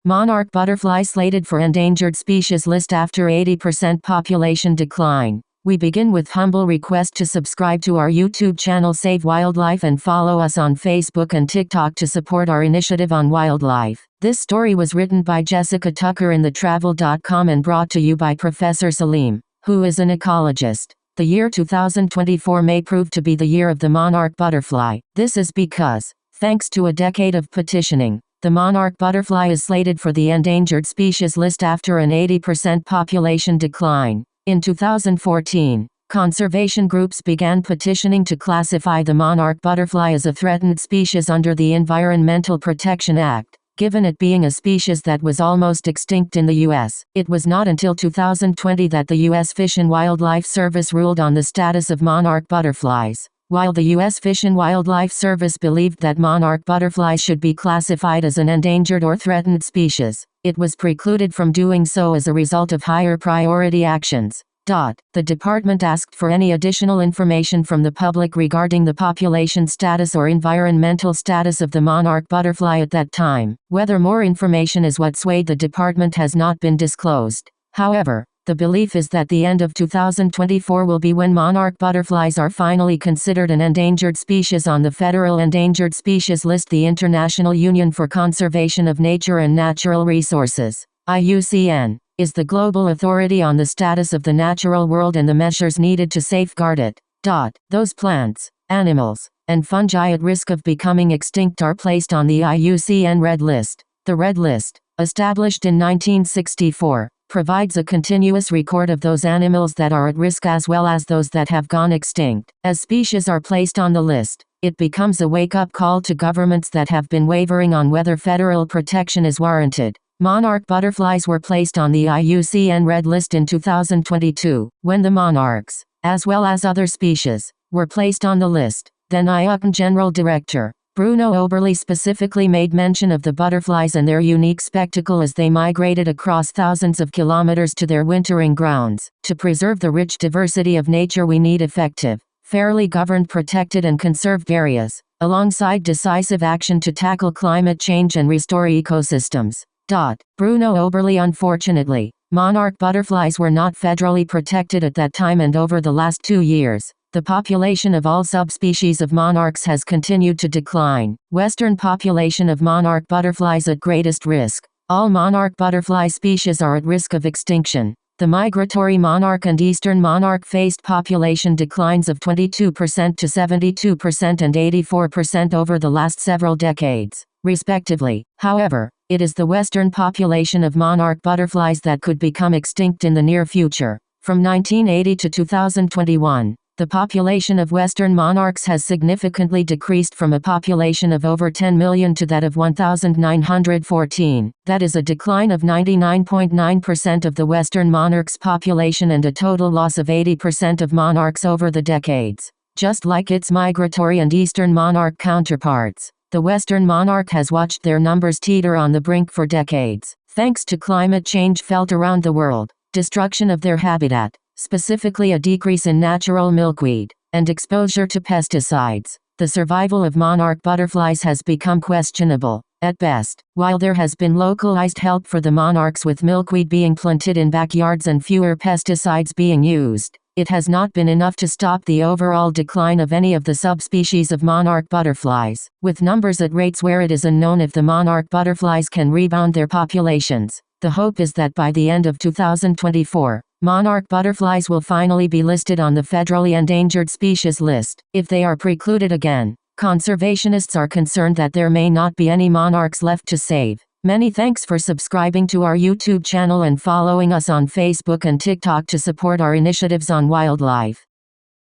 Monarch butterfly slated for endangered species list after 80% population decline. We begin with humble request to subscribe to our YouTube channel Save Wildlife and follow us on Facebook and TikTok to support our initiative on wildlife. This story was written by Jessica Tucker in thetravel.com and brought to you by Professor Salim, who is an ecologist. The year 2024 may prove to be the year of the monarch butterfly. This is because, thanks to a decade of petitioning, the monarch butterfly is slated for the endangered species list after an 80% population decline. In 2014, conservation groups began petitioning to classify the monarch butterfly as a threatened species under the Environmental Protection Act, given it being a species that was almost extinct in the U.S. It was not until 2020 that the U.S. Fish and Wildlife Service ruled on the status of monarch butterflies. While the U.S. Fish and Wildlife Service believed that monarch butterflies should be classified as an endangered or threatened species, it was precluded from doing so as a result of higher priority actions. The department asked for any additional information from the public regarding the population status or environmental status of the monarch butterfly at that time. Whether more information is what swayed the department has not been disclosed. However, the belief is that the end of 2024 will be when monarch butterflies are finally considered an endangered species on the Federal Endangered Species List. The International Union for Conservation of Nature and Natural Resources, IUCN, is the global authority on the status of the natural world and the measures needed to safeguard it. Those plants, animals, and fungi at risk of becoming extinct are placed on the IUCN Red List. The Red List, established in 1964, provides a continuous record of those animals that are at risk as well as those that have gone extinct. As species are placed on the list, it becomes a wake-up call to governments that have been wavering on whether federal protection is warranted. Monarch butterflies were placed on the IUCN Red List in 2022. When the monarchs, as well as other species, were placed on the list, then IUCN General Director Bruno Oberle specifically made mention of the butterflies and their unique spectacle as they migrated across thousands of kilometers to their wintering grounds. To preserve the rich diversity of nature, we need effective, fairly governed, protected and conserved areas, alongside decisive action to tackle climate change and restore ecosystems. Bruno Oberle. Unfortunately, monarch butterflies were not federally protected at that time, and over the last 2 years, the population of all subspecies of monarchs has continued to decline. Western population of monarch butterflies at greatest risk. All monarch butterfly species are at risk of extinction. The migratory monarch and eastern monarch faced population declines of 22% to 72% and 84% over the last several decades, respectively. However, it is the western population of monarch butterflies that could become extinct in the near future. From 1980 to 2021, the population of western monarchs has significantly decreased from a population of over 10 million to that of 1,914. That is a decline of 99.9% of the western monarch's population and a total loss of 80% of monarchs over the decades. Just like its migratory and eastern monarch counterparts, the western monarch has watched their numbers teeter on the brink for decades, thanks to climate change felt around the world, destruction of their habitat, specifically a decrease in natural milkweed, and exposure to pesticides. The survival of monarch butterflies has become questionable, at best. While there has been localized help for the monarchs with milkweed being planted in backyards and fewer pesticides being used, it has not been enough to stop the overall decline of any of the subspecies of monarch butterflies, with numbers at rates where it is unknown if the monarch butterflies can rebound their populations. The hope is that by the end of 2024, monarch butterflies will finally be listed on the federally endangered species list. If they are precluded again, conservationists are concerned that there may not be any monarchs left to save. Many thanks for subscribing to our YouTube channel and following us on Facebook and TikTok to support our initiatives on wildlife.